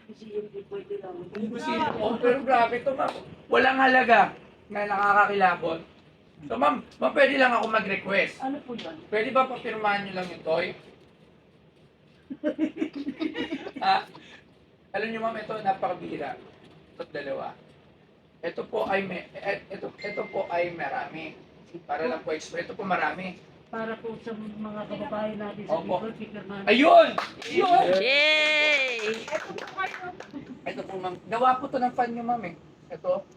Hindi pwede lang. Oh, pero grabe to, ma'am. Walang halaga na nakakakilabot. So, ma'am, pwede lang ako mag-request. Ano po yan? Pwede ba papirmahan nyo lang yung toy? Ah, alam nyo, ma'am, ito napakabira. Ito't dalawa. Ito po ay ito po ay marami. Para lang po explain. Ito po marami. Para po sa mga kababayan natin sa Opo. Bicol, Pickerman. Ayun! Ayun! Yay! Ito po, ma'am. Gawa po to ng fan nyo, ma'am, eh. Ito,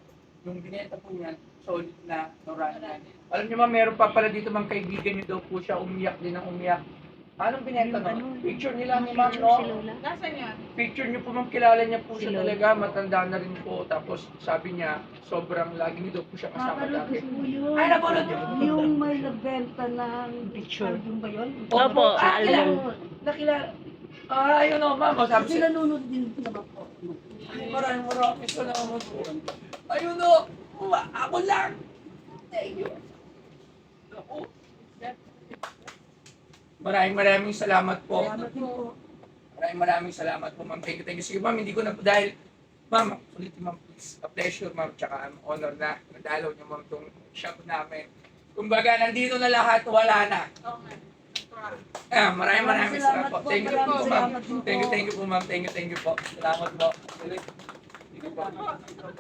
yung binenta po niyan, solid na Noran. Alam nyo, ma'am, meron pa pala dito, ma'am, kaibigan nyo daw po siya, umiyak din ang umiyak. Anong binenta, no? Picture nila ni ma'am, no? Nasaan yan? Picture nyo po, ma'am, kilala niya po siya talaga, matanda na rin po. Tapos, sabi niya, sobrang lagi niyo daw po siya kasama Napanood dati. ko po yun. Ay, napanood niyo? Yung may nagbenta ng picture. Album ba yun? Opo, kilala. album. Nakilala. Ayun o, ma'am. O, sabi Kasi siya, nanonood din naman po. maraming salamat po. Ayun o, ako lang. Thank you. Ako. Maraming salamat po. Salamat po. Maraming salamat po, ma'am. Thank you. Sige, ma'am, hindi ko na, dahil, ma'am, ulit, ma'am, please, a pleasure, ma'am, tsaka honor na nadalaw niyo, ma'am, itong shop namin. Kumbaga, nandito na lahat, wala na. Okay. Maraming salamat po. Thank you po, ma'am. Salamat po. Thank you po, ma'am. Thank you po. Salamat po.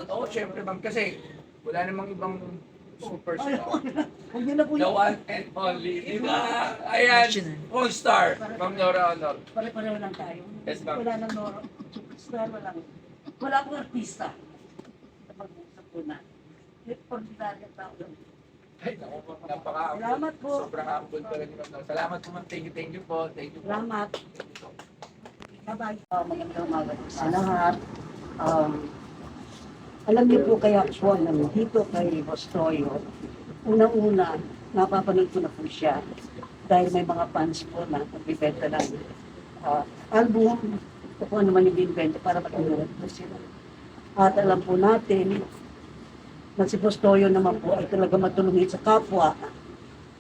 Oo, syempre, ma'am, kasi wala namang ibang superstar. Huwag niyo na po The yun. one and only. Diba? Ayan, all-star. Ma'am Nora Honor. Pare-pareho lang tayo. Yes, ma'am. Wala nang noro. Superstar, wala pong artista. Sa pag-usap ko na. Ordinaryo tao lang. Ay, naku, ma'am, napaka-humble. Salamat po. Sobrang humble pala ni ma'am Nora. Salamat po, ma'am. Thank you po. Thank you po. Salamat. Bye-bye. Magandang umaga sa lahat. Alam niyo po kaya po dito kay Bostoyo, unang-una, napapanood ko na po siya dahil may mga fans po na nagbibenta ng album o kung ano man yung binibenta para matulungan po sila. At alam po natin na si Bostoyo naman po ay talaga matulungin sa kapwa.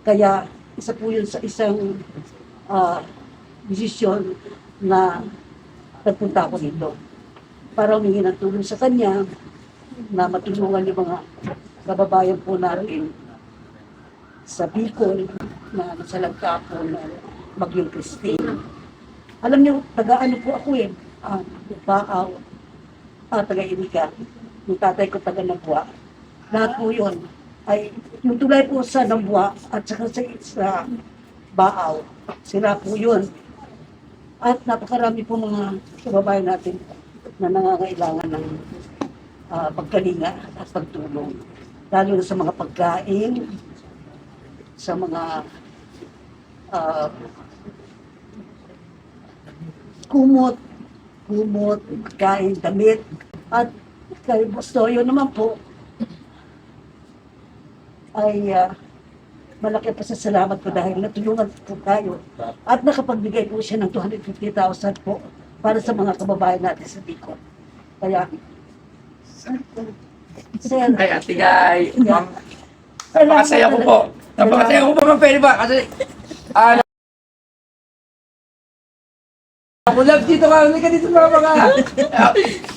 Kaya isa po yun sa isang desisyon na nagpunta ako dito para humingi ng tulong sa kanya na matulungan yung mga kababayan po natin sa Bicol na nasalagta po na Bagyong Christine. Alam niyo, taga-ano po ako Baaw, taga-Iriga. Yung tatay ko taga-Nabua. Lahat po yun ay yung tulay po sa Nabua at saka sa Baaw. Sila po yun. At napakarami po mga kababayan natin na nangangailangan ng pagkalinga at pagtulong. Lalo na sa mga pagkain, sa mga kumot, pagkain, damit. At kay Bostoyo naman po ay malaki pa sa salamat po dahil natulungan po tayo at nakapagbigay po siya ng 250,000 po para sa mga kababayan natin sa Bicol. Kaya, sir, Ay, ate guy. Ma'am, napakasaya ko po. Napakasaya ko po, ma'am. Pwede ba? Kasi, ako love dito ka. Hindi ka dito mga.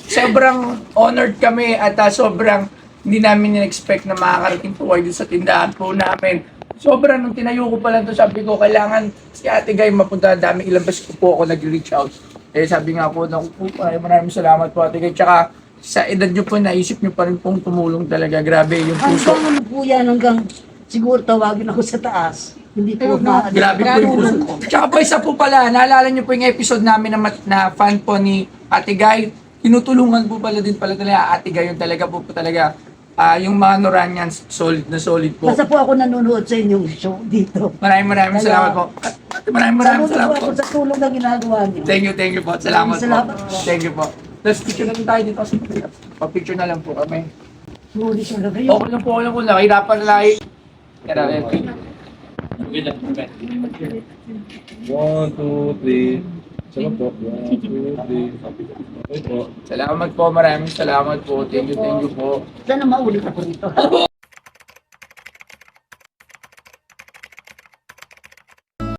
Sobrang honored kami at sobrang hindi namin in-expect na makakarating po kayo sa tindahan po namin. Sobrang nung tinayo ko pa lang to, sabi ko, kailangan si ate guy mapunta. Dami ilang beses ko po ako nag-reach out. Eh, sabi nga po, maraming salamat po ate guy. Tsaka, sa edad nyo po, naisip nyo pa rin pong tumulong talaga. Grabe yung puso. hanggang ano po yan, hanggang siguro tawagin ako sa taas. Hindi po Grabe po yung puso. Tsaka po isa po pala, naalala nyo po yung episode namin na fan po ni Ate Guy. Tinutulungan po pala din pala talaga Ate Guy yung talaga po talaga. Yung mga Noranians, solid na solid po. Basta po ako nanonood sa inyong show dito. Maraming salamat po. Maraming Saludo salamat po po. ako sa tulong na ginagawa niyo. Thank you po. Salamat Salamat po. po. Thank you po. Let's picture na lang tayo dito. Pa-picture na lang po kami. Huli siya na kayo. Okay lang po. Nakahirapan na lang. One, two, three. Salamat po. One, two, three. Okay po. Salamat po. Maraming salamat po. Thank you po. Sana mauli ako dito.